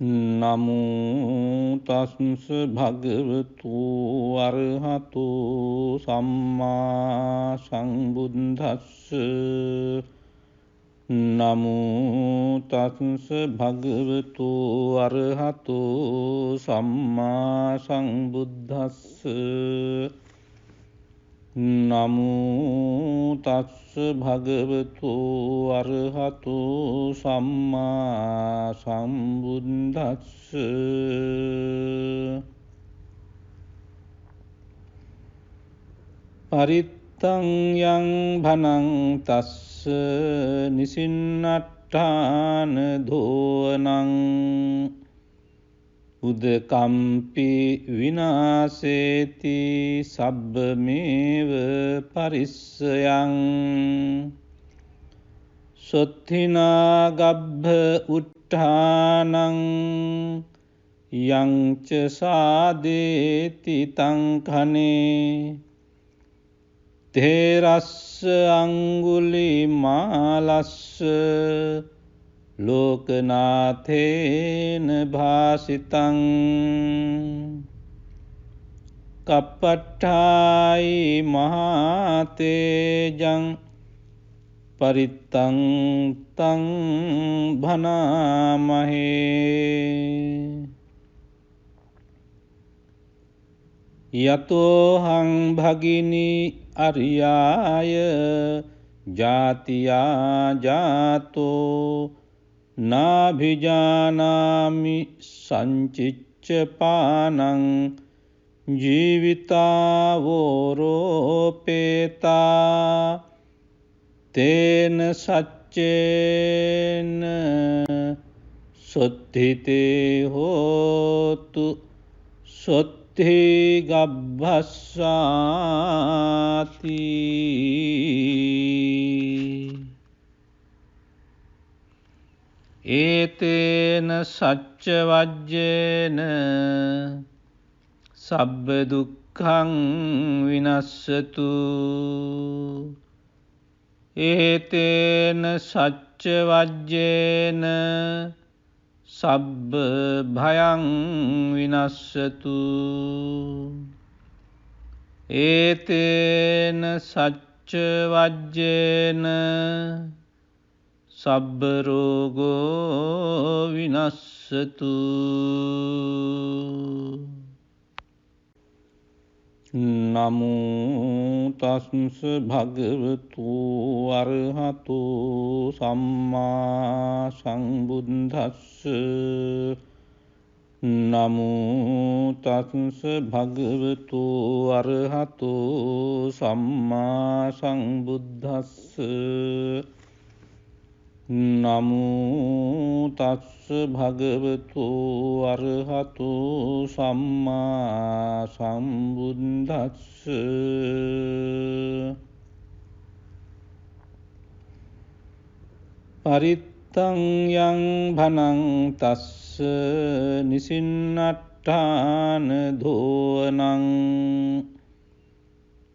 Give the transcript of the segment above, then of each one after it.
නමෝ තස්ස භගවතු අරහතු සම්මා සම්බුද්දස්ස නමෝ තස්ස භගවතු අරහතු සම්මා සම්බුද්දස්ස නමෝ තස්ස භගවතු අරහතු සම්මා සම්බුද්දස්ස පරිත්තං යං භනං තස්ස නිසින්නට්ඨාන දෝනං උදකම්පි විනාසේති සබ්බමේව පරිස්සයං සොත්ථිනා ගබ්බ උට්ඨානං යංච සාදේති තං කනේ තේරස්ස අංගුලි මාලස්ස ලෝකනාථේන භාසිතං කප්පට්ඨායි මහතේජං පරිත්තං තං භනාමහේ යතෝහං භගිනි අරියාය ජාතියා ජාතෝ නාභිජානාමි සංචිච්ච පානං ජීවිතාවෝරෝපේතා තේන සච්චේන සොත්ථිතේ හෝතු සොත්ථි ගබ්බස්සාති ඒතේන සච්ච වජ්ජේන සබ්බ දුක්ඛං විනස්සතු ඒතේන සච්ච වජ්ජේන සබ්බ භයං විනස්සතු ඒතේන සච්ච වජ්ජේන සබ්බ රෝගෝ විනස්සතු නමෝ තස්ස භගවතු අරහතු සම්මා සම්බුද්දස්ස නමෝ තස්ස භගවතු අරහතු සම්මා සම්බුද්දස්ස නමෝ තස්ස භගවතු අරහතු සම්මා සම්බුද්දස්ස පරිත්තං යං භනං තස්ස නිසින්නට්ඨාන දෝනං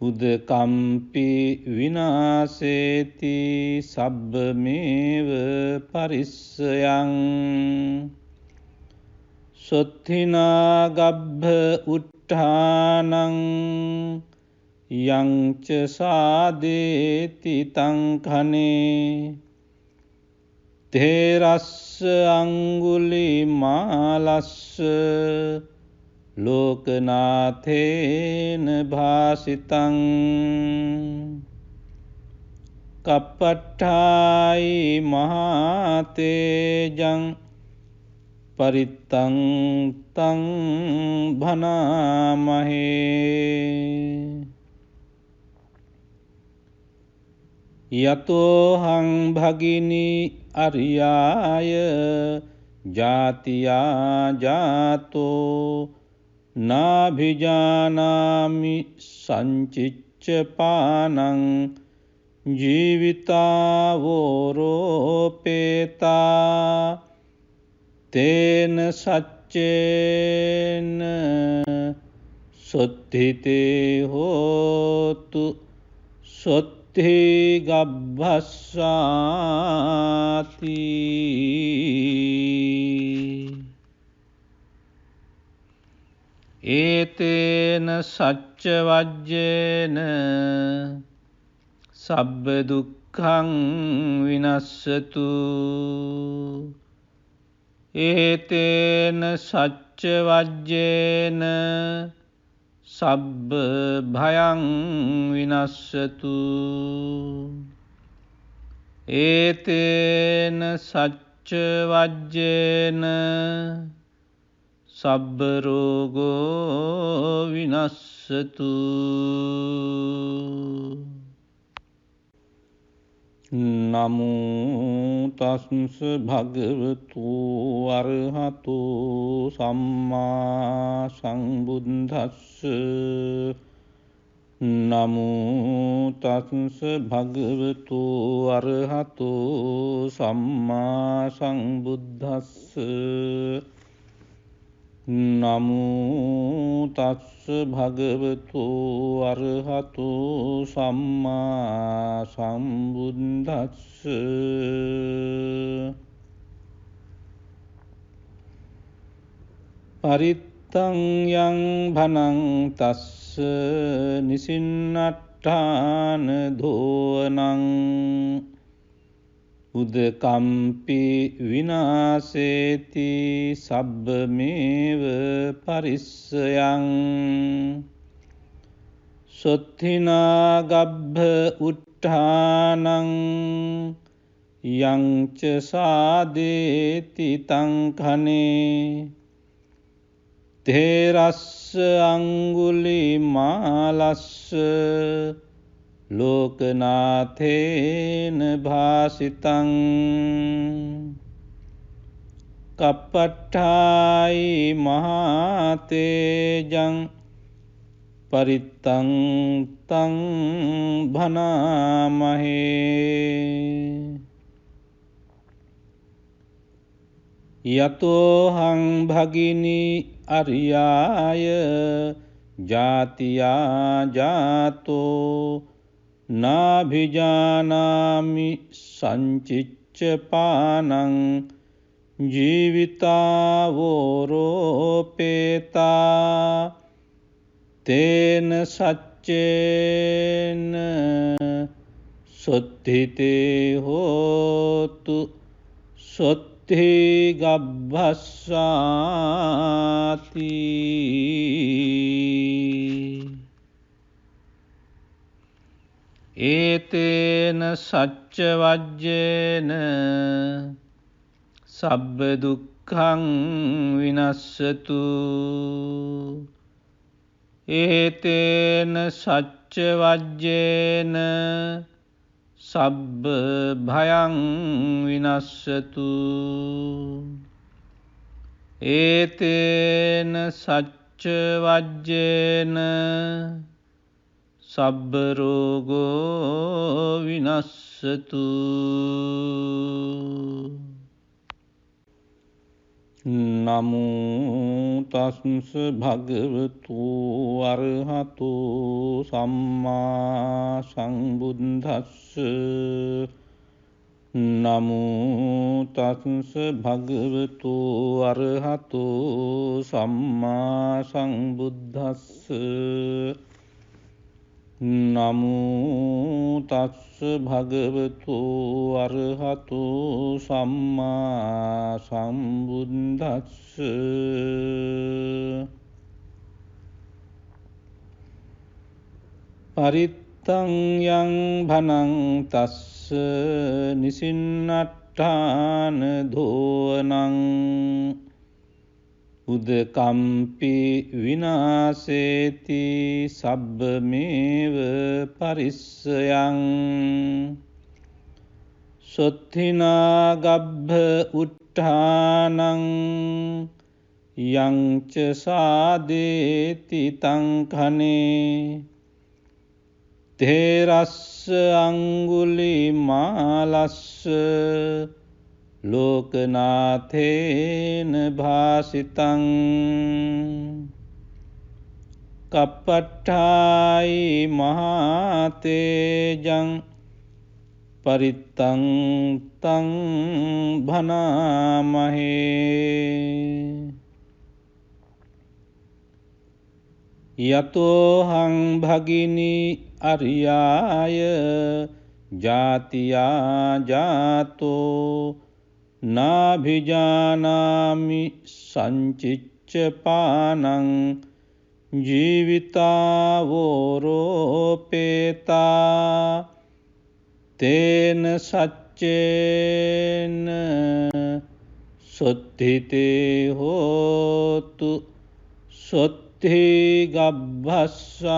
උදකම්පි විනාසේති සබ්බමේව පරිස්සයං සොත්ථිනා ගබ්බ උට්ඨානං යංච සාදේති තං කනේ තේරස්ස අංගුලි මාලස්ස ලෝකනාථේන භාසිතං කප්පට්ඨායි මහතේජං පරිත්තං තං භනාමහේ යතෝහං භගිනි අරියාය ජාතියා ජාතෝ නාභිජානාමි සංචිච්ච පානං ජීවිතාවෝරෝපේතා තේන සච්චේන සොත්ථිතේ හෝතු සොත්ථි ගබ්බස්සාති ඒතේන සච්ච වජ්ජේන සබ්බ දුක්ඛං විනස්සතු ඒතේන සච්ච වජ්ජේන සබ්බ භයං විනස්සතු ඒතේන සච්ච වජ්ජේන සබ්බ රෝගෝ විනස්සතු නමෝ තස්ස භගවතු අරහතු සම්මා සම්බුද්දස්ස නමෝ තස්ස භගවතු අරහතු සම්මා සම්බුද්දස්ස නමෝ තස්ස භගවතු අරහතු සම්මා සම්බුද්දස්ස පරිත්තං යං භනං තස්ස නිසින්නට්ඨාන දෝනං උදකම්පි විනාසේති සබ්බමේව පරිස්සයං සොත්ථිනා ගබ්බ උට්ඨානං යංච සාදේති තං කනේ තේරස්ස අංගුලිමාලස්ස ලෝකනාථේන භාසිතං කප්පට්ඨායි මහතේජං පරිත්තං තං භනාමහේ යතෝහං භගිනී අරියාය ජාතියා ජාතෝ නාභිජානාමි සංචිච්ච පානං ජීවිතාවෝරෝපේතා තේන සච්චේන සොත්ථිතේ හෝතු සොත්ථි ගබ්බස්සාති ඒතේන සච්ච වජ්ජේන සබ්බ දුක්ඛං විනස්සතු ඒතේන සච්ච වජ්ජේන සබ්බ භයං විනස්සතු ඒතේන සච්ච වජ්ජේන සබ්බ රෝගෝ විනස්සතු නමෝ තස්ස භගවතු අරහතු සම්මා සම්බුද්දස්ස නමෝ තස්ස භගවතු අරහතු සම්මා සම්බුද්දස්ස නමෝ තස්ස භගවතු අරහතු සම්මා සම්බුද්දස්ස පරිත්තං යං භනං තස්ස නිසින්නට්ඨාන දෝනං උදකම්පි විනාසේති සබ්බමේව පරිස්සයං සොත්ථිනා ගබ්බ උට්ඨානං යංච සාදේති තං කනේ තේරස්ස අංගුලිමාලස්ස ලෝකනාථේන භාසිතං කප්පට්ඨායි මහතේජං පරිත්තං තං භනාමහේ යතෝහං භගිනි අරියාය ජාතියා ජාතෝ නාභිජානාමි සංචිච්ච පානං ජීවිතාවෝරෝපේතා තේන සච්චේන සොත්ථිතේ හෝතු සොත්ථි ගබ්බස්සාති.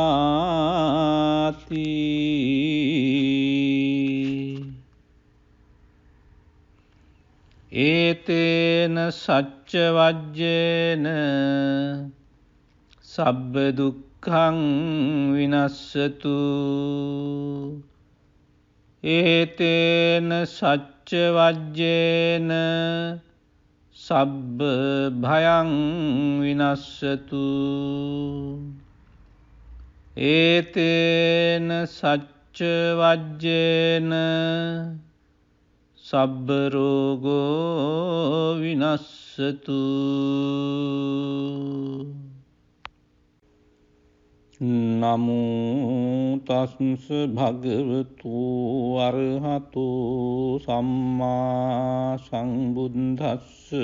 ඒතේන සච්ච වජ්ජේන සබ්බ දුක්ඛං විනස්සතු. ඒතේන සච්ච වජ්ජේන සබ්බ භයං විනස්සතු. ඒතේන සච්ච වජ්ජේන සබ්බ රෝගෝ විනස්සතු. නමෝ තස්ස භගවතු අරහතු සම්මා සම්බුද්දස්ස.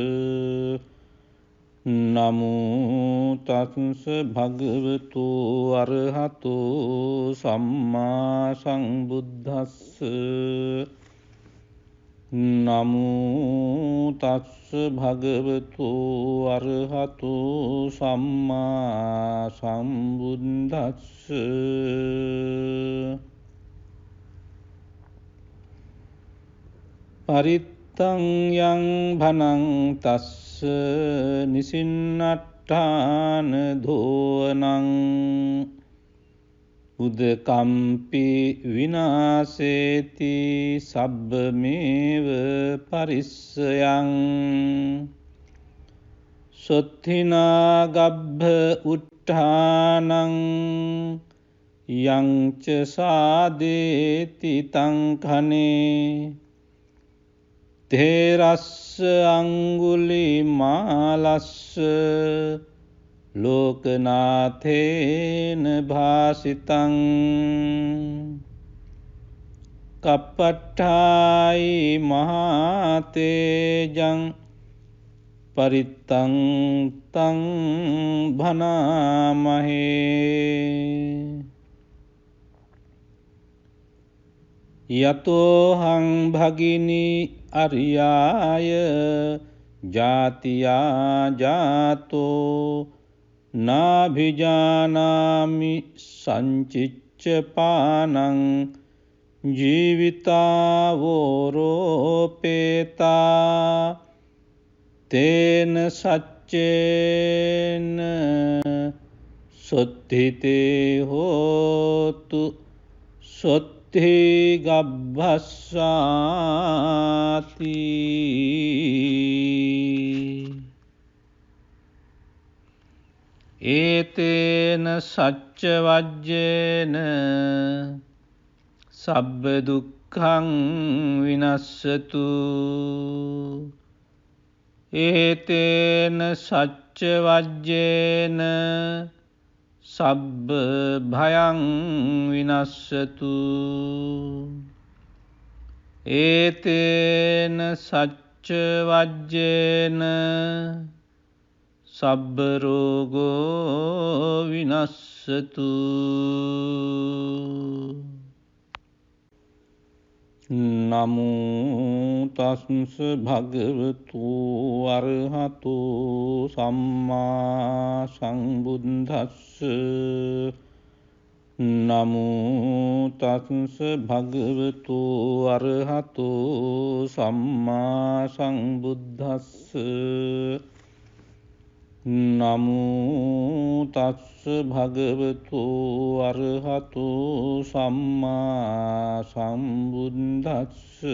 නමෝ තස්ස භගවතු අරහතු සම්මා සම්බුද්දස්ස. නමෝ තස්ස භගවතු අරහතු සම්මා සම්බුද්දස්ස. පරිත්තං යං භනං තස්ස නිසින්නට්ඨාන ධෝනං උදකම්පි විනාසේති සබ්බමේව පරිස්සයං. සොත්ථිනා ගබ්බ උට්ඨානං යංච සාදේති තං ඛනේ තේරස්ස අංගුලිමාලස්ස ලෝකනාථේන භාසිතං. කප්පට්ඨායි මහතේජං පරිත්තං තං භනාමහේ. යතෝහං භගිනි අරියාය ජාතියා ජාතෝ නාභිජානාමි සංචිච්ච පානං ජීවිතාවෝරෝපේතා තේන සච්චේන සොත්ථිතේ හෝතු සොත්ථි ගබ්බස්සාති. ඒතේන සච්ච වජ්ජේන සබ්බ දුක්ඛං විනස්සතු. ඒතේන සච්ච වජ්ජේන සබ්බ භයං විනස්සතු. ඒතේන සච්ච වජ්ජේන සබ්බ රෝගෝ විනස්සතු. නමෝ තස්ස භගවතු අරහතු සම්මා සම්බුද්දස්ස. නමෝ තස්ස භගවතු අරහතු සම්මා සම්බුද්දස්ස. නමෝ තස්ස භගවතු අරහතු සම්මා සම්බුද්දස්ස.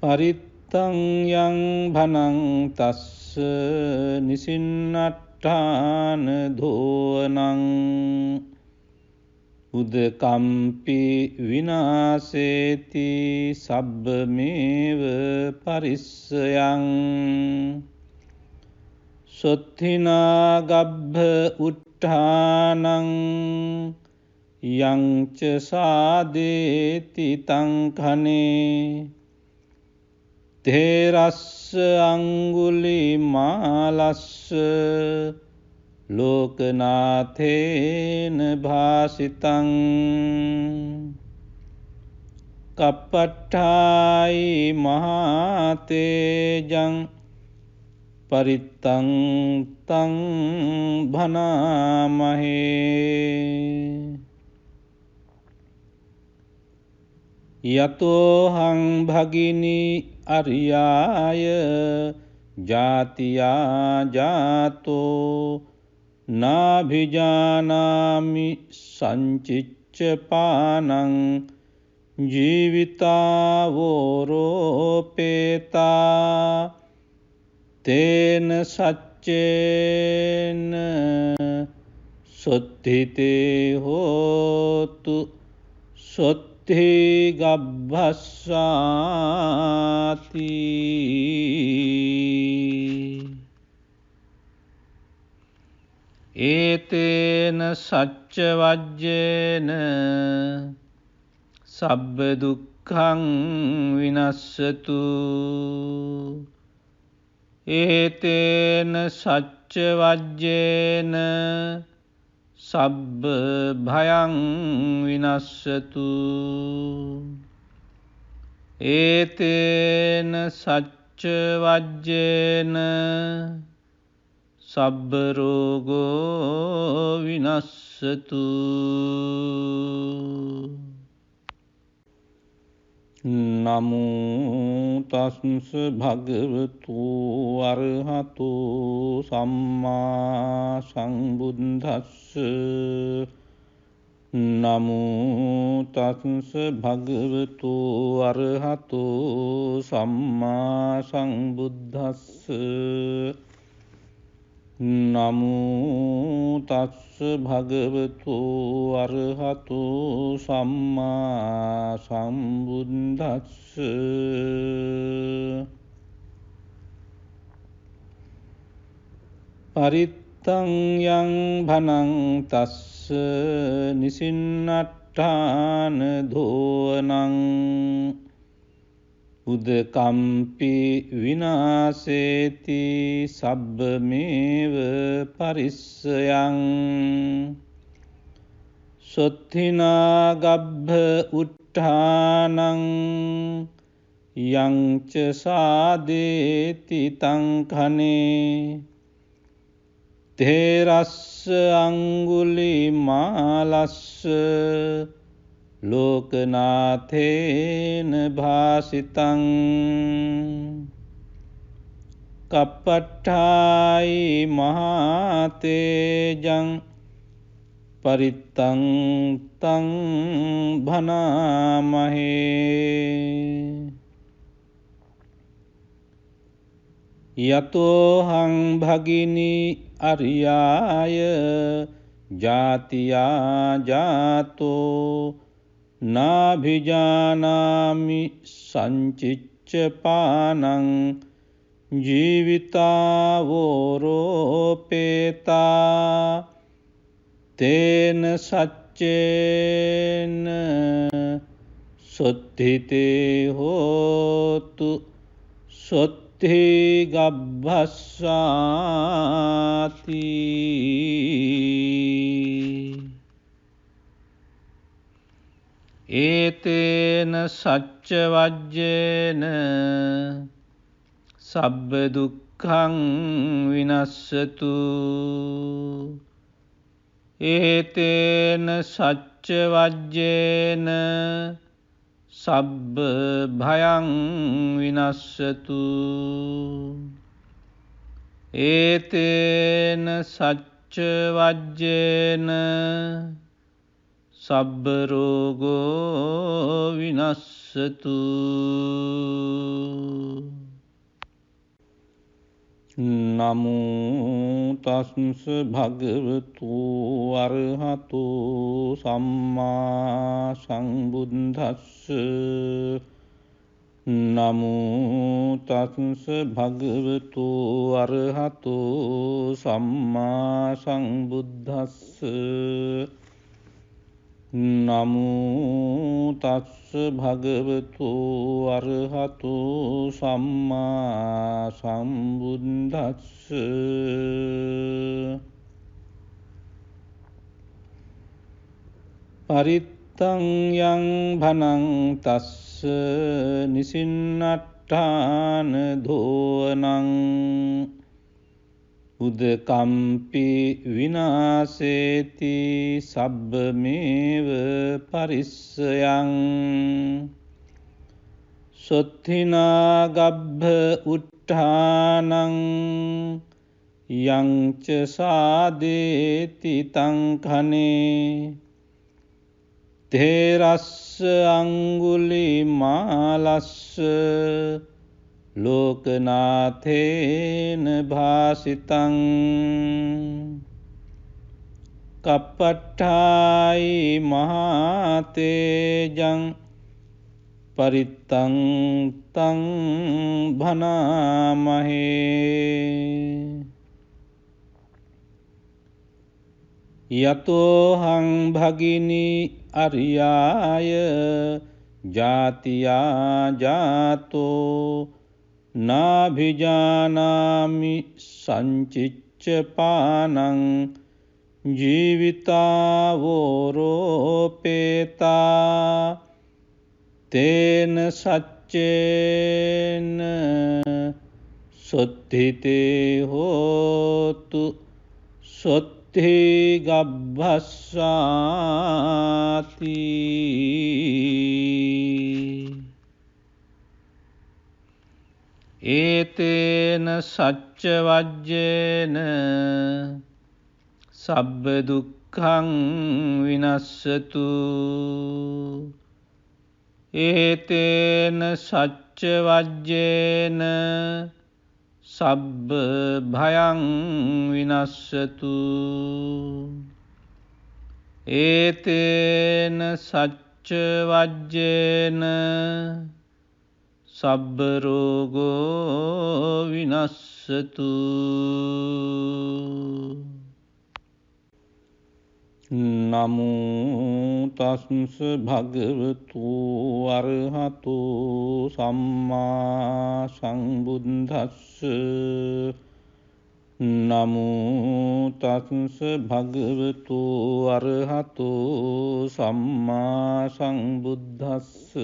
පරිත්තං යං භනං තස්ස නිසින්නට්ඨාන ධෝනං උදකම්පි විනාසේති සබ්බමේව පරිස්සයං. සොත්ථිනා ගබ්බ උට්ඨානං යංච සාදේති තං කනේ තේරස්ස අංගුලිමාලස්ස ලෝකනාථේන භාසිතං කප්පට්ඨායි මහතේජං පරිත්තං තං භනාමහේ යතෝහං භගිනී අරියාය ජාතියා ජාතෝ නාභිජානාමි සංචිච්ච පානං ජීවිතාවෝරෝපේතා තේන සච්චේන සොත්ථිතේ හෝතු සොත්ථි ගබ්බස්සාති ඒතේන සච්ච වජ්ජේන සබ්බ දුක්ඛං විනස්සතු ඒතේන සච්ච වජ්ජේන සබ්බ භයං විනස්සතු ඒතේන සච්ච වජ්ජේන සබ්බ රෝගෝ විනස්සතු නමෝ තස්ස භගවතු අරහතු සම්මා සම්බුද්දස්ස නමෝ තස්ස භගවතු අරහතු සම්මා සම්බුද්දස්ස නමෝ තස්ස භගවතු අරහතු සම්මා සම්බුද්දස්ස පරිත්තං යං භනං තස්ස නිසින්නට්ඨාන දෝනං උදකම්පි විනාසේති සබ්බමේව පරිස්සයං සොත්ථිනා ගබ්බ උට්ඨානං යංච සාදේති තං කනේ තේරස්ස අංගුලිමාලස්ස ලෝකනාථේන භාසිතං කප්පට්ඨායි මහතේජං පරිත්තං තං භනාමහේ යතෝහං භගිනී අරියාය ජාතියා ජාතෝ නාභිජානාමි සංචිච්ච පානං ජීවිතාවෝරෝපේතා තේන සච්චේන සොත්ථිතේ හෝතු සොත්ථි ගබ්බස්සාති ඒතේන සච්ච වජ්ජේන සබ්බ දුක්ඛං විනස්සතු ඒතේන සච්ච වජ්ජේන සබ්බ භයං විනස්සතු ඒතේන සච්ච වජ්ජේන සබ්බ රෝගෝ විනස්සතු නමෝ තස්ස භගවතු අරහතු සම්මා සම්බුද්දස්ස නමෝ තස්ස භගවතු අරහතු සම්මා සම්බුද්දස්ස නමෝ තස්ස භගවතු අරහතු සම්මා සම්බුද්දස්ස පරිත්තං යං භනං තස්ස නිසින්නට්ඨාන දෝනං උදකම්පි විනාසේති සබ්බමේව පරිස්සයං සොත්ථිනා ගබ්බ උට්ඨානං යං ච සාදේති තං කනේ තේරස්ස අංගුලිමාලස්ස ලෝකනාථේන භාසිතං කප්පට්ඨායි මහතේජං පරිත්තං තං භනාමහේ යතෝහං භගිනී අරියාය ජාතියා ජාතෝ නාභිජානාමි සංචිච්ච පානං ජීවිතාවෝරෝපේතා තේන සච්චේන සොත්ථිතේ හෝතු සොත්ථි ගබ්බස්සාති ඒතේන සච්ච වජ්ජේන සබ්බ දුක්ඛං විනස්සතු ඒතේන සච්ච වජ්ජේන සබ්බ භයං විනස්සතු ඒතේන සච්ච වජ්ජේන සබ්බ රෝගෝ විනස්සතු නමෝ තස්ස භගවතු අරහතු සම්මා සම්බුද්දස්ස නමෝ තස්ස භගවතු අරහතු සම්මා සම්බුද්දස්ස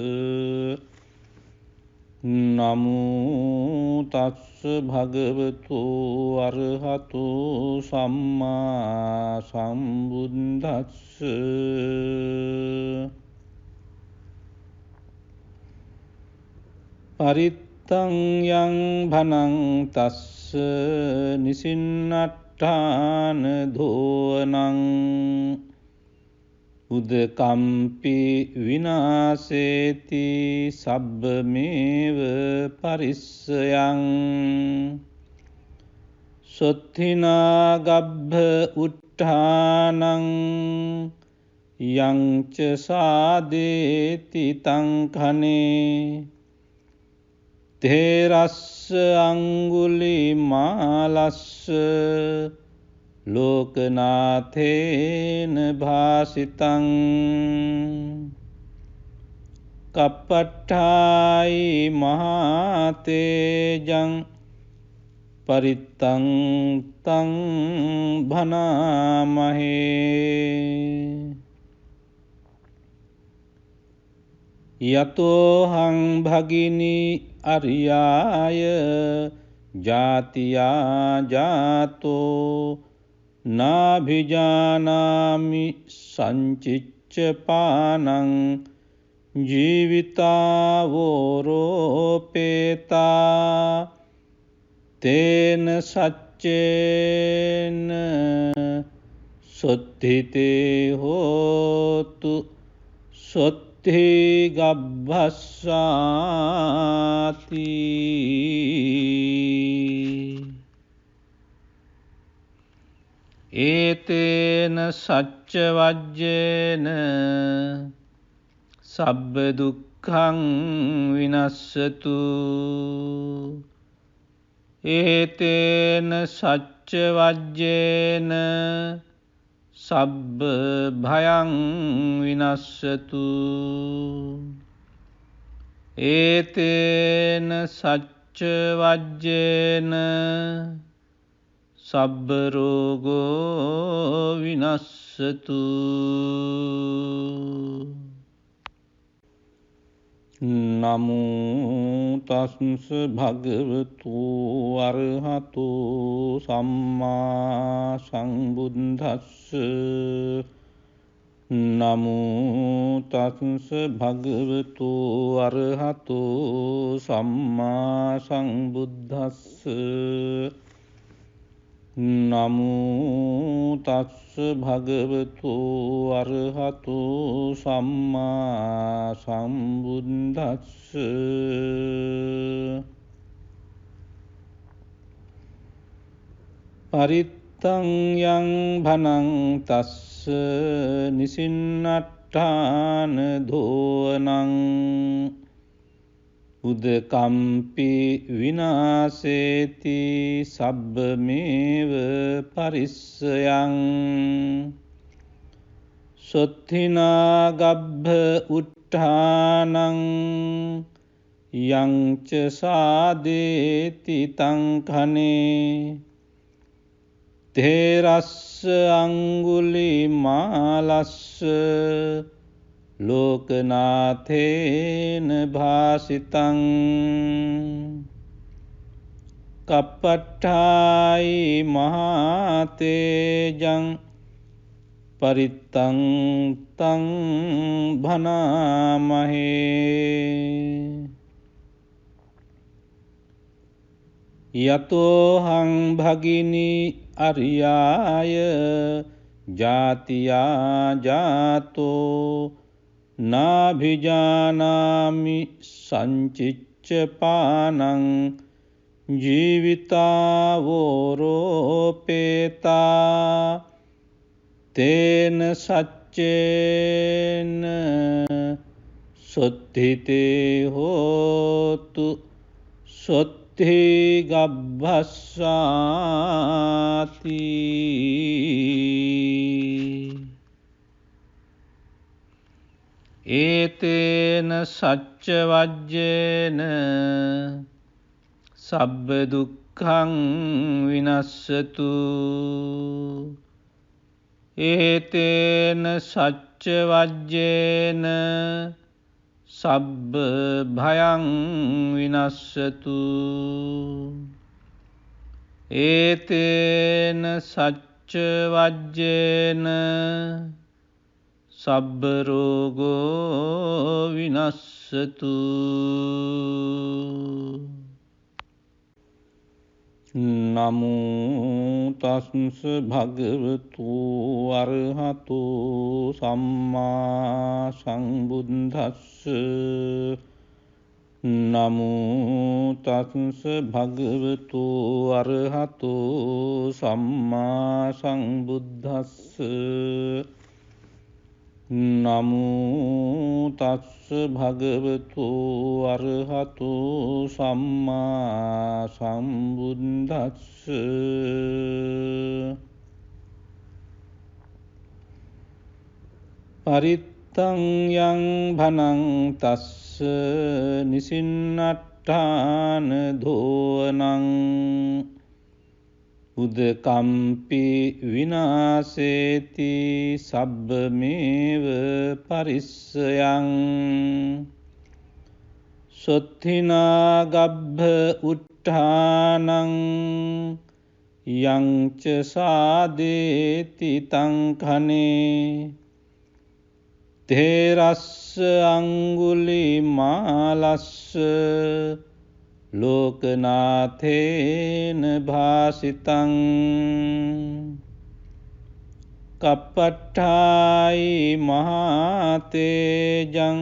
නමෝ තස්ස භගවතු අරහතු සම්මා සම්බුද්දස්ස පරිත්තං යං භනං තස්ස නිසින්නට්ඨාන දෝනං උදකම්පි විනාසේති සබ්බමේව පරිස්සයං සොත්ථිනා ගබ්බ උට්ඨානං යං ච සාදේති තං කනේ තේරස්ස අංගුලිමාලස්ස ලෝකනාථේන භාසිතං කප්පට්ඨායි මහතේජං පරිත්තං තං භනාමහේ යතෝහං භගිනී අරියාය ජාතියා ජාතෝ නාභිජානාමි සංචිච්ච පානං ජීවිතාවෝරෝපේතා තේන සච්චේන සොත්ථිතේ හෝතු සොත්ථි ගබ්බස්සාති ඒතේන සච්ච වජ්ජේන සබ්බ දුක්ඛ දුක්ඛං විනස්සතු ඒතේන සච්ච වජ්ජේන සබ්බ භයං විනස්සතු ඒතේන සච්ච වජ්ජේන සබ්බ රෝගෝ විනස්සතු නමෝ තස්ස භගවතු අරහතු සම්මා සම්බුද්දස්ස නමෝ තස්ස භගවතු අරහතු සම්මා සම්බුද්දස්ස නමෝ තස්ස භගවතු අරහතු සම්මා සම්බුද්දස්ස පරිත්තං යං භනං තස්ස නිසින්නට්ඨාන දෝනං උදකම්පි විනාසේති සබ්බමේව පරිස්සයං සොත්ථිනා ගබ්බ උට්ඨානං යංච සාදේති තං කනේ තේරස්ස අංගුලිමාලස්ස ලෝකනාථේන භාසිතං කප්පට්ඨායි මහතේජං පරිත්තං තං භනාමහේ යතෝහං භගිනි අරියාය ජාතියා ජාතෝ නාභිජානාමි සංචිච්ච පානං ජීවිතාවෝරෝපේතා තේන සච්චේන සොත්ථිතේ හෝතු සොත්ථි ගබ්බස්සාති ඒතේන සච්ච වජ්ජේන සබ්බ දුක්ඛං විනස්සතු ඒතේන සච්ච වජ්ජේන සබ්බ භයං විනස්සතු ඒතේන සච්ච වජ්ජේන සබ්බ රෝගෝ විනස්සතු නමෝ තස්ස භගවතු අරහතු සම්මා සම්බුද්දස්ස නමෝ තස්ස භගවතු අරහතු සම්මා සම්බුද්දස්ස නමෝ තස්ස භගවතු අරහතු සම්මා සම්බුද්දස්ස පරිත්තං යං භනං තස්ස නිසින්නට්ඨාන දෝනං උදකම්පි විනාසේති සබ්බමේව පරිස්සයං සොත්ථිනා ගබ්බ උට්ඨානං යංච සාදේති තං කනේ තේරස්ස අංගුලිමාලස්ස ලෝකනාථේන භාසිතං කප්පට්ඨායි මහතේජං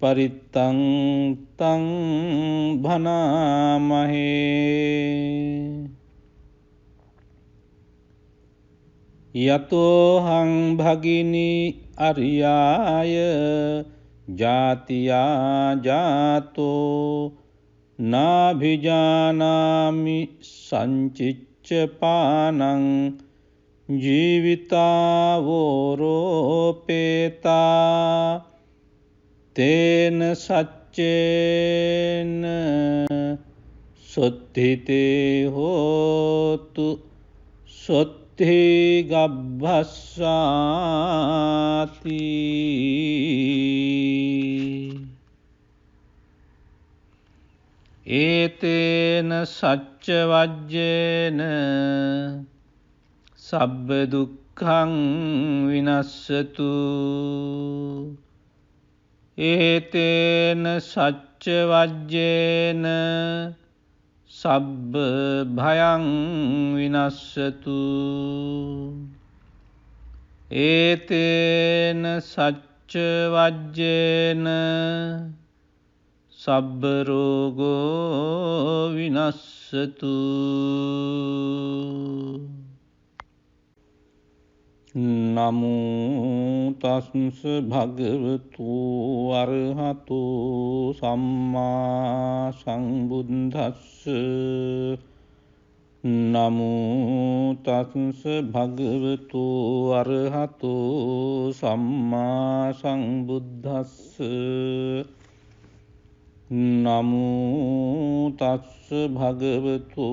පරිත්තං තං භනාමහේ යතෝහං භගිනි අරියාය ජාතියා ජාතෝ නාභිජානාමි සංචිච්ච පානං ජීවිතාවෝරෝපේතා තේන සච්චේන සොත්ථිතේ හෝතු සොත්ථි ගබ්බස්සාති. ඒතේන සච්ච වජ්ජේන සබ්බ දුක්ඛං විනස්සතු. ඒතේන සච්ච වජ්ජේන සබ්බ භයං විනස්සතු. ඒතේන සච්ච වජ්ජේන සබ්බ රෝගෝ විනස්සතු. නමෝ තස්ස භගවතු අරහතු සම්මා සම්බුද්දස්ස. නමෝ තස්ස භගවතු අරහතු සම්මා සම්බුද්දස්ස. නමෝ තස්ස භගවතු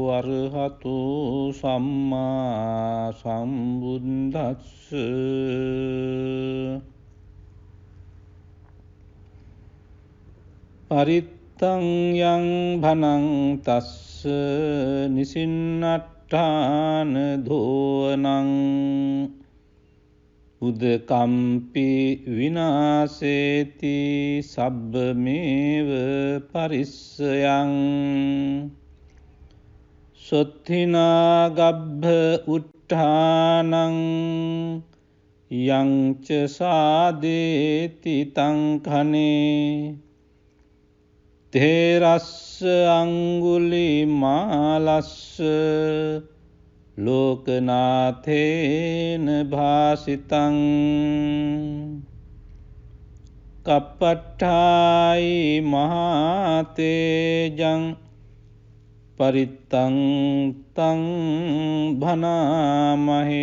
අරහතු සම්මා සම්බුද්දස්ස. පරිත්තං යං භනං තස්ස නිසින්නට්ඨාන දෝනං උදකම්පි විනාසේති සබ්බමේව පරිස්සයං. සොත්ථිනා ගබ්බ උට්ඨානං යංච සාදේති තං කනේ තේරස්ස අංගුලිමාලස්ස ලෝකනාථේන භාසිතං. කප්පට්ඨායි මහතේජං පරිත්තං තං භනාමහේ.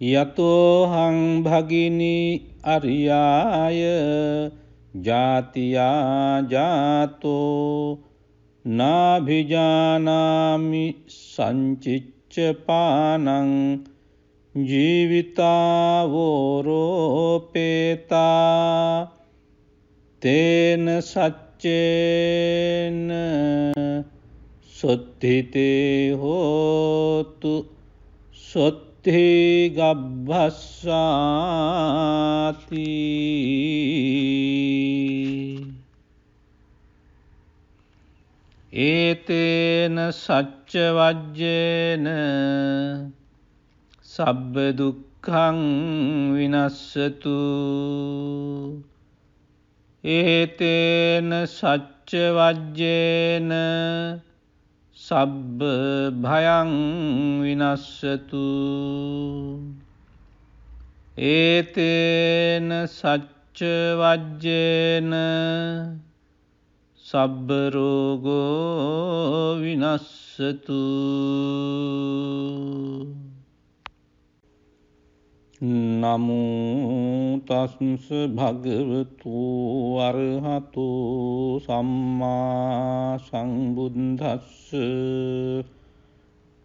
යතෝහං භගිනී අරියාය ජාතියා ජාතෝ නාභිජානාමි සංචිච්ච පානං ජීවිතාවෝරෝපේතා තේන සච්චේන සොත්ථිතේ හෝතු සොත්ථි ගබ්බස්සාති. ඒතේන සච්ච වජ්ජේන සබ්බ දුක්ඛං විනස්සතු. ඒතේන සච්ච වජ්ජේන සබ්බ භයං විනස්සතු. ඒතේන සච්ච වජ්ජේන සබ්බ රෝගෝ විනස්සතු. නමෝ තස්ස භගවතු අරහතු සම්මා සම්බුද්දස්ස.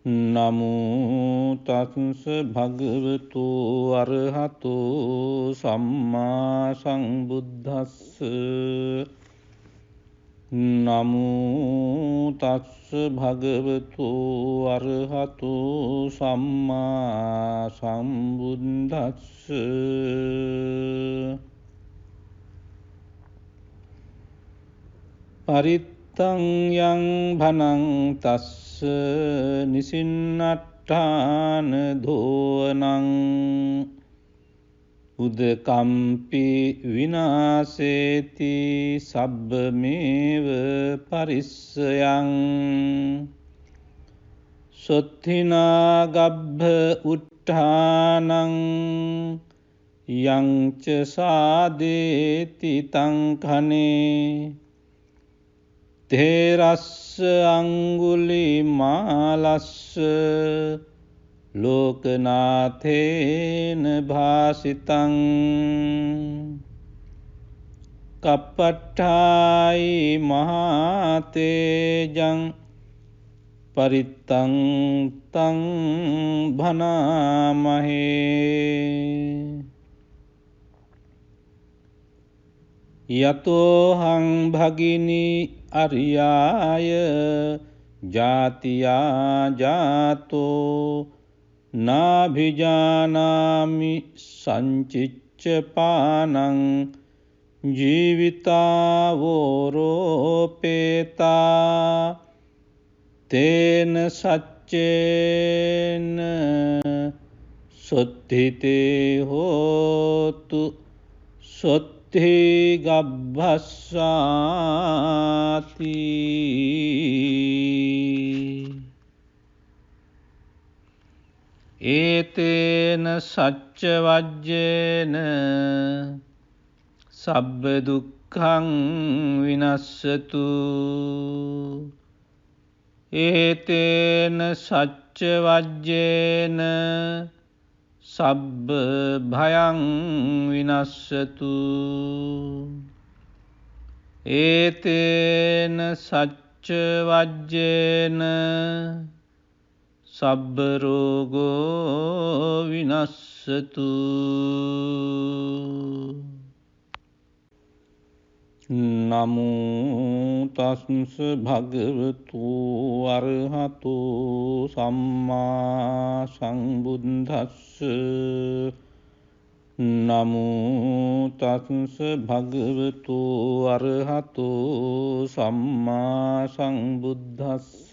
නමෝ තස්ස භගවතු අරහතු සම්මා සම්බුද්දස්ස. නමෝ තස්ස භගවතු අරහතු සම්මා සම්බුද්දස්ස. පරිත්තං යං භනං තස්ස නිසින්නට්ඨාන දෝනං උදකම්පි විනාසේති සබ්බමේව පරිස්සයං. සොත්ථිනා ගබ්බ උට්ඨානං උට්ඨානං යංච සාදේති තං කනේ තේරස්ස අංගුලිමාලස්ස ලෝකනාථේන භාසිතං කප්පට්ඨායි මහතේජං පරිත්තං තං භනාමහේ යතෝහං භගිනි අරියාය ජාතියා ජාතෝ නාභිජානාමි සංචිච්ච පානං ජීවිතාවෝරෝපේතා තේන සච්චේන සොත්ථිතේ හෝතු සොත්ථි ගබ්බස්සාති ඒතේන සච්ච වජ්ජේන සබ්බ දුක්ඛං විනස්සතු ඒතේන සච්ච වජ්ජේන සබ්බ භයං විනස්සතු ඒතේන සච්ච වජ්ජේන සබ්බ රෝගෝ විනස්සතු නමෝ තස්ස භගවතු අරහතු සම්මා සම්බුද්දස්ස නමෝ තස්ස භගවතු අරහතු සම්මා සම්බුද්දස්ස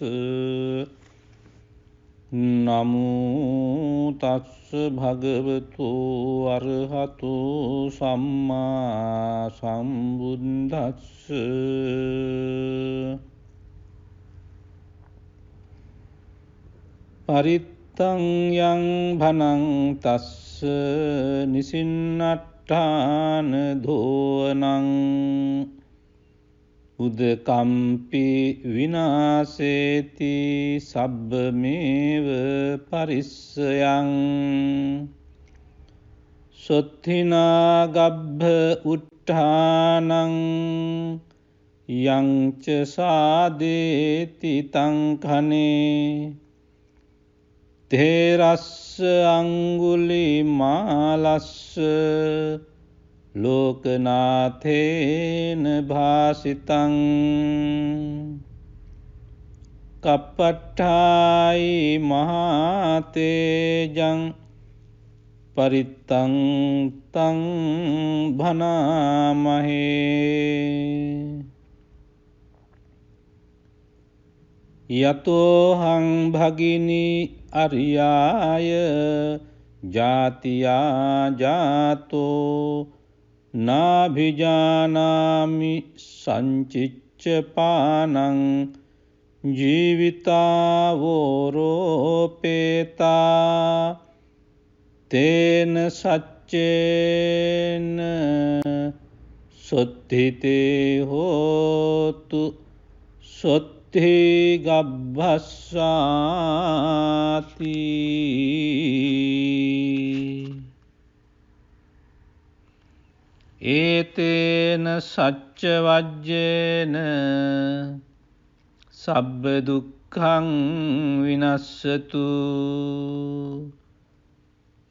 නමෝ තස්ස භගවතු අරහතු සම්මා සම්බුද්දස්ස පරිත්තං යං භනං තස්ස නිසින්නට්ඨාන දෝනං උදකම්පි විනාසේති සබ්බමේව පරිස්සයං සොත්ථිනා ගබ්බ උට්ඨානං යංච සාදේති තං කනේ තේරස්ස අංගුලිමාලස්ස ලෝකනාථේන භාසිතං කප්පට්ඨායි මහතේජං පරිත්තං තං භනාමහේ යතෝහං භගිනි අරියාය ජාතියා ජාතෝ නාභිජානාමි සංචිච්ච පානං ජීවිතාවෝරෝපේතා තේන සච්චේන සොත්ථිතේ හෝතු සොත්ථි ගබ්බස්සාති ඒතේන සච්ච වජ්ජේන සබ්බ දුක්ඛං විනස්සතු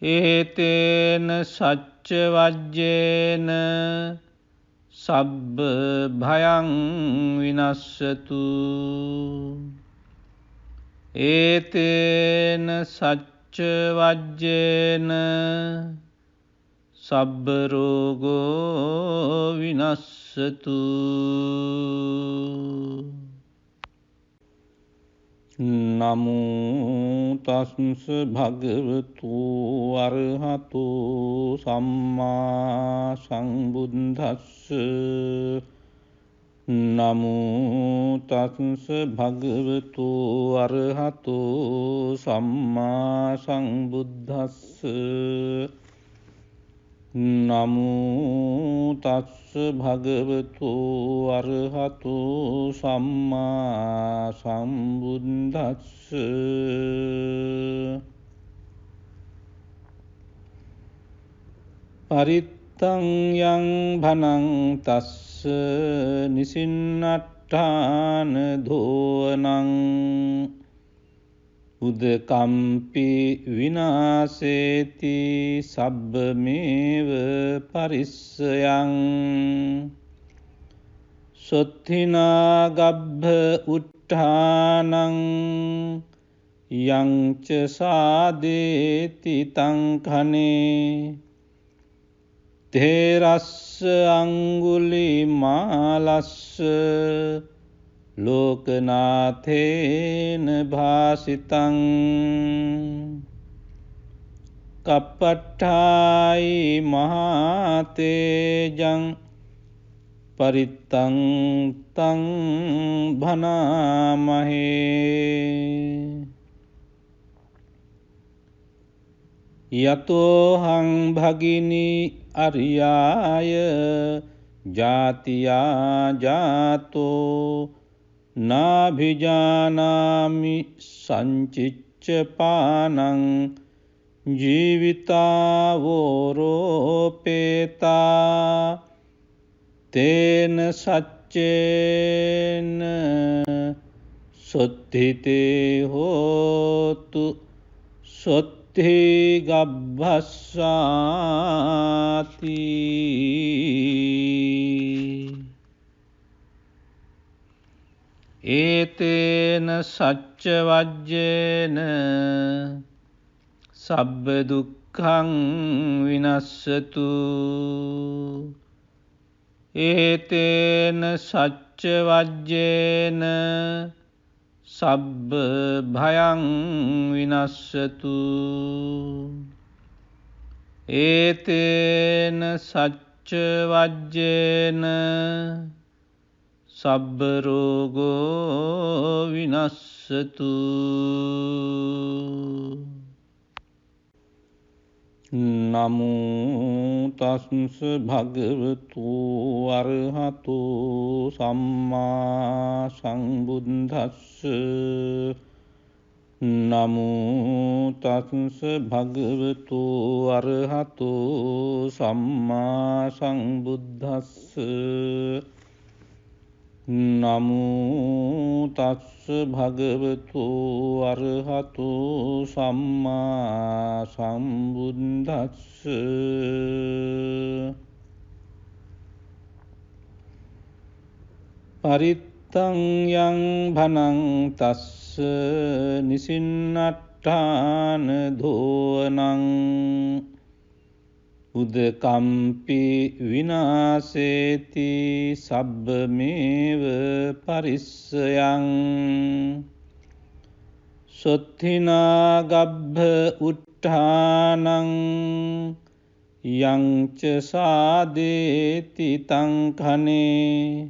ඒතේන සච්ච වජ්ජේන සබ්බ භයං විනස්සතු ඒතේන සච්ච වජ්ජේන සබ්බ රෝගෝ විනස්සතු නමෝ තස්ස භගවතු අරහතු සම්මා සම්බුද්දස්ස නමෝ තස්ස භගවතු අරහතු සම්මා සම්බුද්දස්ස නමෝ තස්ස භගවතු අරහතු සම්මා සම්බුද්දස්ස පරිත්තං යං භනං තස්ස නිසින්නට්ඨාන දෝනං උදකම්පි විනාසේති සබ්බමේව පරිස්සයං සොත්ථිනා ගබ්බ උට්ඨානං යං ච සාදේති තං කනේ තේරස්ස අංගුලිමාලස්ස ලෝකනාථේන භාසිතං කප්පට්ඨායි මහතේජං පරිත්තං තං භනාමහේ යතෝහං භගිනී අරියාය ජාතියා ජාතෝ නාභිජානාමි සංචිච්ච පානං ජීවිතාවෝරෝපේතා තේන සච්චේන සොත්ථිතේ හෝතු සොත්ථි ගබ්බස්සාති ඒතේන සච්ච වජ්ජේන සබ්බ දුක්ඛං විනස්සතු ඒතේන සච්ච වජ්ජේන සබ්බ භයං විනස්සතු ඒතේන සච්ච වජ්ජේන සබ්බ රෝගෝ විනස්සතු නමෝ තස්ස භගවතු අරහතු සම්මා සම්බුද්දස්ස නමෝ තස්ස භගවතු අරහතු සම්මා සම්බුද්දස්ස නමෝ තස්ස භගවතු අරහතු සම්මා සම්බුද්දස්ස පරිත්තං යං භනං තස්ස නිසින්නට්ඨාන දෝනං උදකම්පි විනාසේති සබ්බමේව පරිස්සයං සොත්ථිනා ගබ්බ උට්ඨානං යං ච සාදේති තං කනේ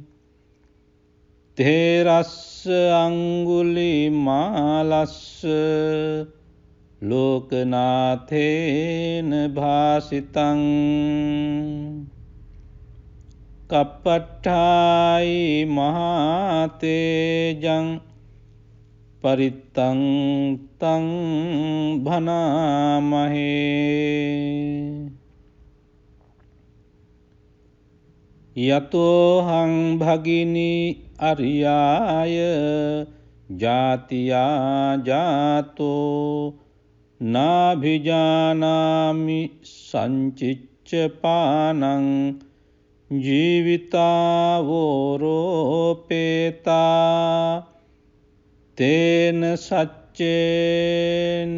තේරස්ස අංගුලිමාලස්ස ලෝකනාථේන භාසිතං කප්පට්ඨායි මහතේජං පරිත්තං තං භනාමහේ යතෝහං භගිනී අරියාය ජාතියා ජාතෝ නාභිජානාමි සංචිච්ච පානං ජීවිතාවෝරෝපේතා තේන සච්චේන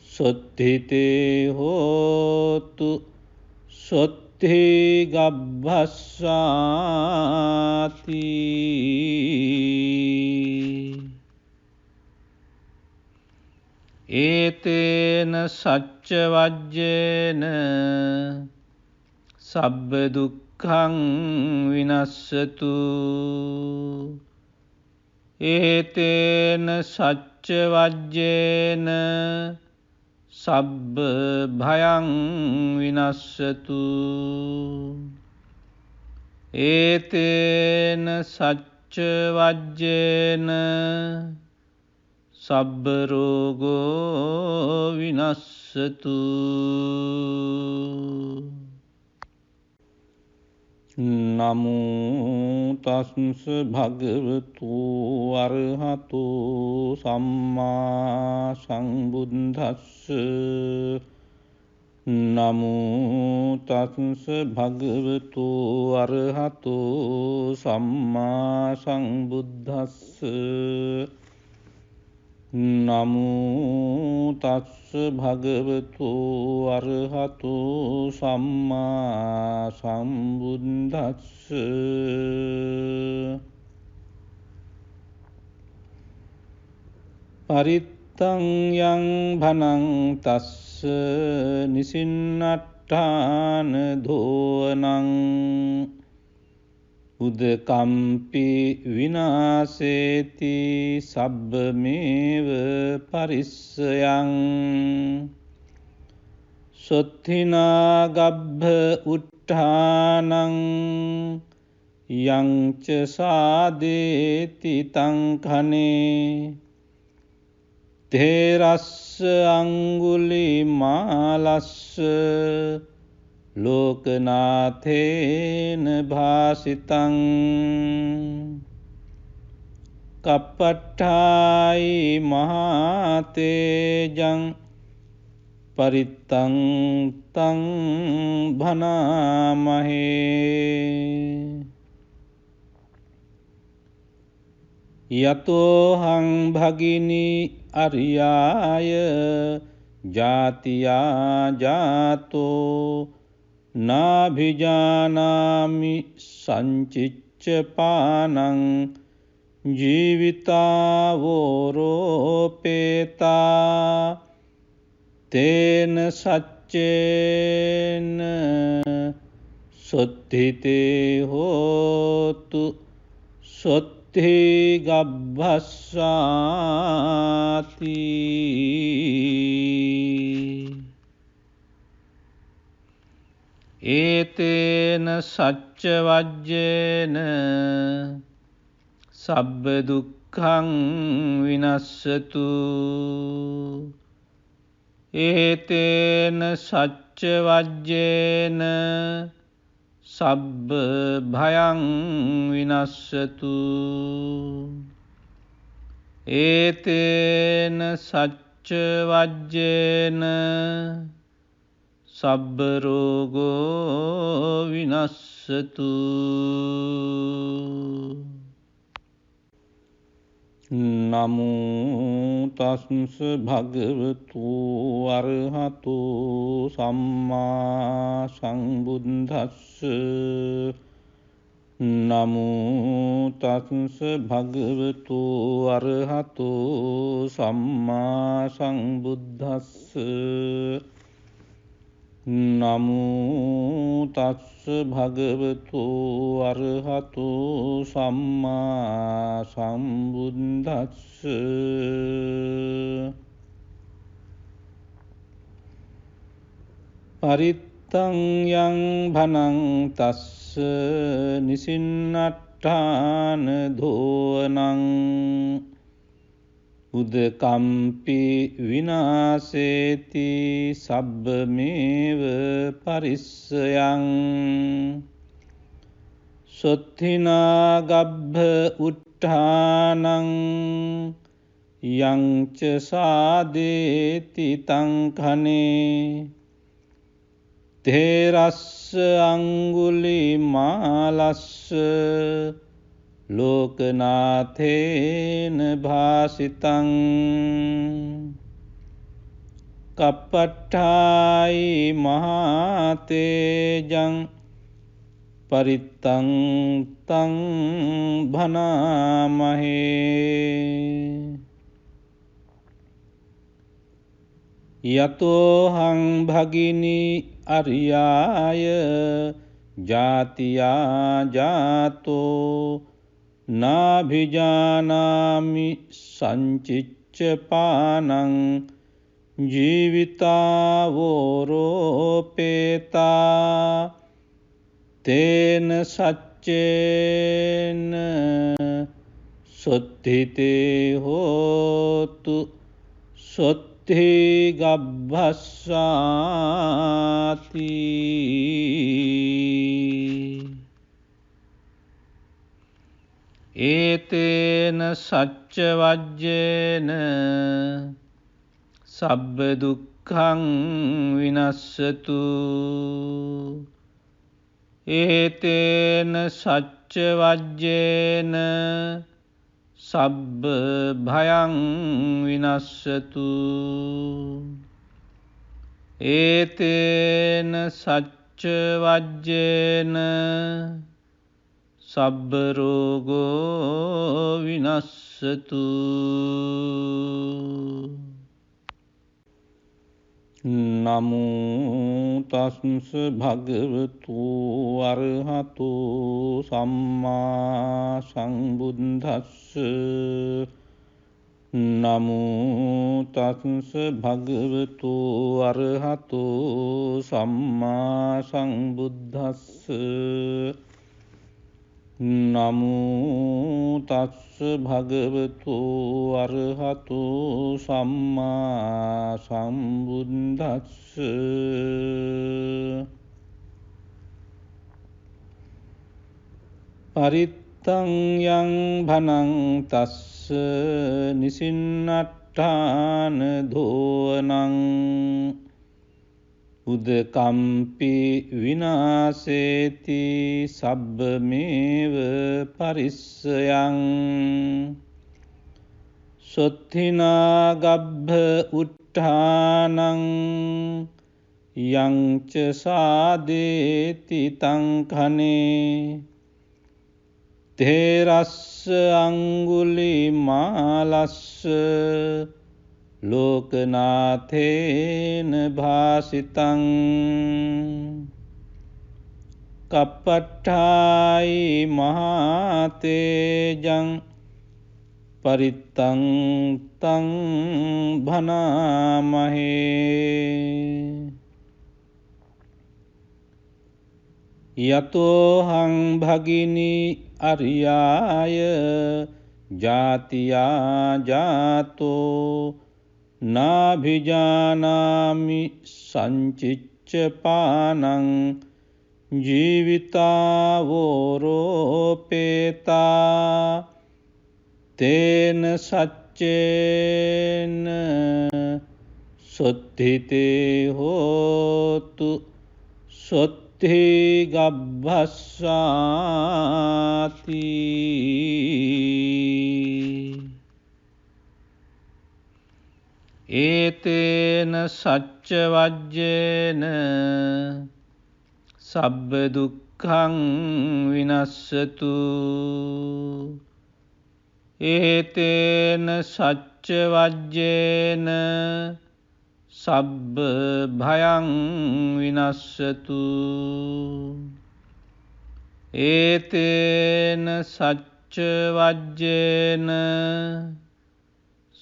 සොත්ථිතේ හෝතු සොත්ථි ගබ්බස්සාති ඒතේන සච්ච වජ්ජේන සබ්බ දුක්ඛ දුක්ඛං විනස්සතු ඒතේන සච්ච වජ්ජේන සබ්බ භයං විනස්සතු ඒතේන සච්ච වජ්ජේන සබ්බ රෝගෝ විනස්සතු නමෝ තස්ස භගවතු අරහතු සම්මා සම්බුද්දස්ස නමෝ තස්ස භගවතු අරහතු සම්මා සම්බුද්දස්ස නමෝ තස්ස භගවතු අරහතු සම්මා සම්බුද්දස්ස පරිත්තං යං භනං තස්ස නිසින්නට්ඨාන දෝනං උදකම්පි විනාසේති සබ්බමේව පරිස්සයං සොත්ථිනා ගබ්බ උට්ඨානං යංච සාදේති තං කනේ තේරස්ස අංගුලිමාලස්ස ලෝකනාථේන භාසිතං කප්පට්ඨායි මහතේජං පරිත්තං තං භනාමහේ යතෝහං භගිනි අරියාය ජාතියා ජාතෝ නාභිජානාමි සංචිච්ච පානං ජීවිතාවෝරෝපේතා තේන සච්චේන සොත්ථිතේ හෝතු සොත්ථි ගබ්බස්සාති ඒතේන සච්ච වජ්ජේන සබ්බ දුක්ඛං විනස්සතු ඒතේන සච්ච වජ්ජේන සබ්බ භයං විනස්සතු ඒතේන සච්ච වජ්ජේන සබ්බ රෝගෝ විනස්සතු නමෝ තස්ස භගවතු අරහතු සම්මා සම්බුද්දස්ස නමෝ තස්ස භගවතු අරහතු සම්මා සම්බුද්දස්ස නමෝ තස්ස භගවතු අරහතු සම්මා සම්බුද්දස්ස පරිත්තං යං භනං තස්ස නිසින්නට්ඨාන දෝනං උදකම්පි විනාසේති සබ්බමේව පරිස්සයං සොත්ථිනා ගබ්බ උට්ඨානං යංච සාදේති තං කනේ තේරස්ස අංගුලිමාලස්ස ලෝකනාථේන භාසිතං කප්පට්ඨායි මහතේජං පරිත්තං තං භනාමහේ යතෝහං භගිනි අරියාය ජාතියා ජාතෝ නාභිජානාමි සංචිච්ච පානං ජීවිතාවෝරෝපේතා තේන සච්චේන සොත්ථිතේ හෝතු සොත්ථි ගබ්බස්සාති. ඒතේන සච්ච වජ්ජේන සබ්බ දුක්ඛං විනස්සතු. ඒතේන සච්ච වජ්ජේන සබ්බ භයං විනස්සතු. ඒතේන සච්ච වජ්ජේන සබ්බ රෝගෝ විනස්සතු. නමෝ තස්ස භගවතු අරහතු සම්මා සම්බුද්දස්ස. නමෝ තස්ස භගවතු අරහතු සම්මා සම්බුද්දස්ස. නමෝ තස්ස භගවතු අරහතු සම්මා සම්බුද්දස්ස. පරිත්තං යං භනං තස්ස නිසින්නට්ඨාන දෝනං උදකම්පි විනාසේති සබ්බමේව පරිස්සයං. සොත්ථිනා ගබ්බ උට්ඨානං යංච සාදේති තං කනේ තේරස්ස අංගුලිමාලස්ස ලෝකනාථේන භාසිතං. කප්පට්ඨායි මහතේජං පරිත්තං තං භනාමහේ. යතෝහං භගිනි අරියාය ජාතියා ජාතෝ නාභිජානාමි සංචිච්ච පානං ජීවිතාවෝරෝපේතා තේන සච්චේන සොත්ථිතේ හෝතු සොත්ථි ගබ්බස්සාති. ඒතේන සච්ච වජ්ජේන සබ්බ දුක්ඛං විනස්සතු. ඒතේන සච්ච වජ්ජේන සබ්බ භයං විනස්සතු. ඒතේන සච්ච වජ්ජේන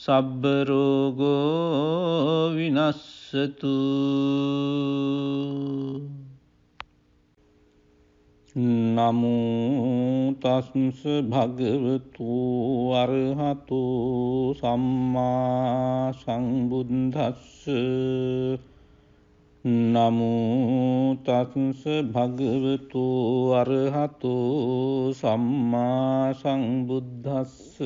සබ්බ රෝගෝ විනස්සතු. නමෝ තස්ස භගවතු අරහතු සම්මා සම්බුද්දස්ස. නමෝ තස්ස භගවතු අරහතු සම්මා සම්බුද්දස්ස.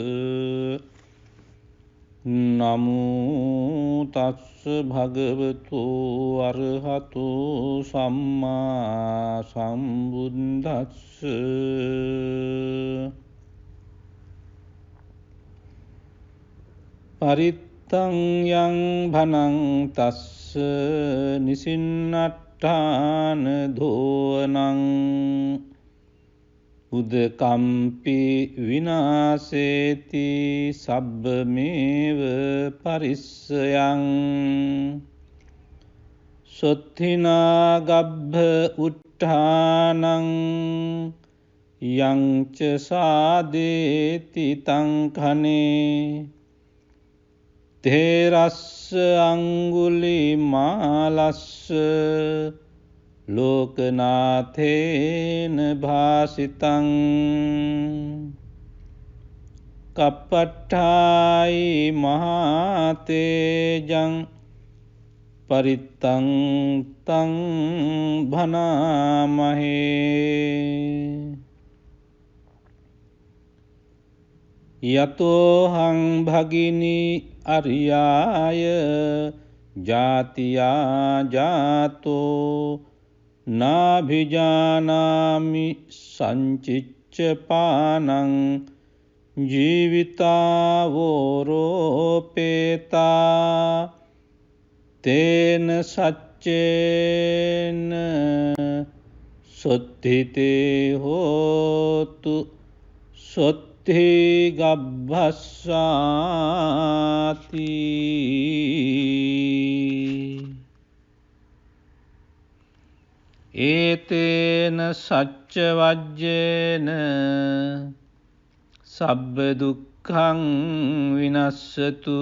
නමෝ තස්ස භගවතු අරහතු සම්මා සම්බුද්දස්ස. පරිත්තං යං භනං තස්ස නිසින්නට්ඨාන දෝනං උදකම්පි විනාසේති සබ්බමේව පරිස්සයං. සොත්ථිනා ගබ්බ උට්ඨානං යංච සාදේති තං කනේ තේරස්ස අංගුලිමාලස්ස ලෝකනාථේන භාසිතං කප්පට්ඨායි මහතේජං පරිත්තං තං භනාමහේ යතෝහං භගිනි අරියාය ජාතියා ජාතෝ නාභිජානාමි සංචිච්ච පානං ජීවිතාවෝරෝපේතා තේන සච්චේන සොත්තිතේ හෝතු සොත්ති ගබ්බස්සාති ඒතේන සච්ච වජ්ජේන සබ්බ දුක්ඛං විනස්සතු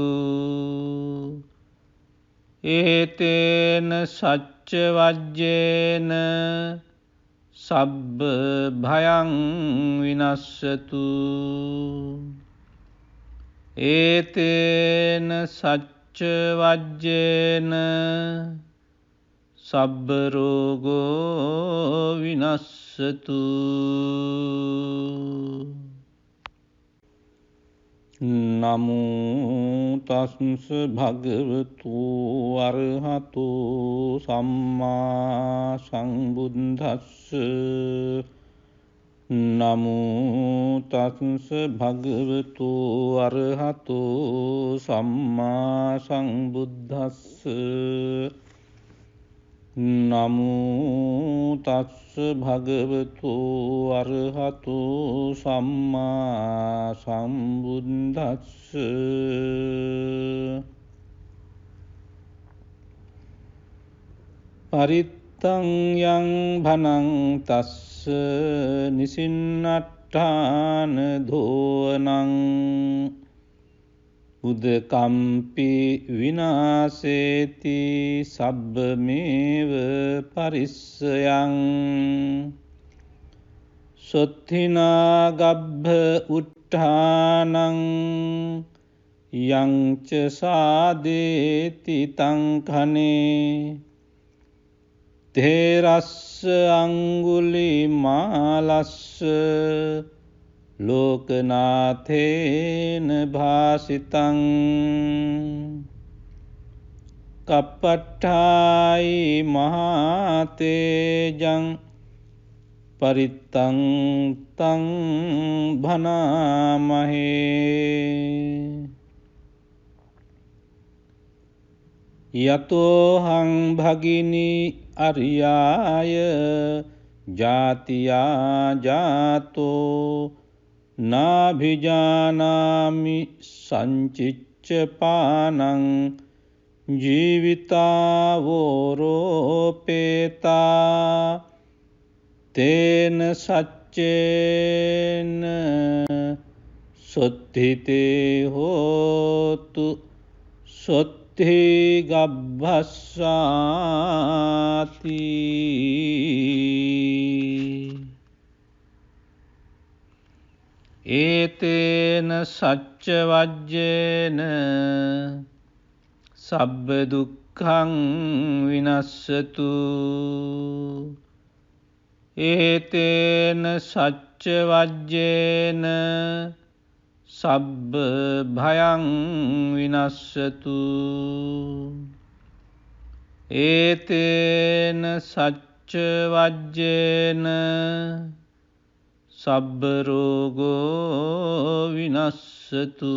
ඒතේන සච්ච වජ්ජේන සබ්බ භයං විනස්සතු ඒතේන සච්ච වජ්ජේන සබ්බ රෝගෝ විනස්සතු නමෝ තස්ස භගවතු අරහතු සම්මා සම්බුද්දස්ස නමෝ තස්ස භගවතු අරහතු සම්මා සම්බුද්දස්ස නමෝ තස්ස භගවතු අරහතු සම්මා සම්බුද්දස්ස පරිත්තං යං භනං තස්ස නිසින්නට්ඨාන දෝනං උදකම්පි විනාසේති සබ්බමේව පරිස්සයං සොත්තිනා ගබ්බ උට්ඨානං යංච සාදේති තං කනේ තේරස්ස අංගුලිමාලස්ස ලෝකනාථේන භාසිතං කප්පට්ඨායි මහතේජං පරිත්තං තං භනාමහේ යතෝහං භගිනි අරියාය ජාතියා ජාතෝ නාභිජානාමි සංචිච්ච පානං ජීවිතාවෝරෝපේතා තේන සච්චේන සොත්තිතේ හෝතු සොත්ති ගබ්බස්සාති ඒතේන සච්ච වජ්ජේන සබ්බ දුක්ඛං විනස්සතු ඒතේන සච්ච වජ්ජේන සබ්බ භයං විනස්සතු ඒතේන සච්ච වජ්ජේන සබ්බ රෝගෝ විනස්සතු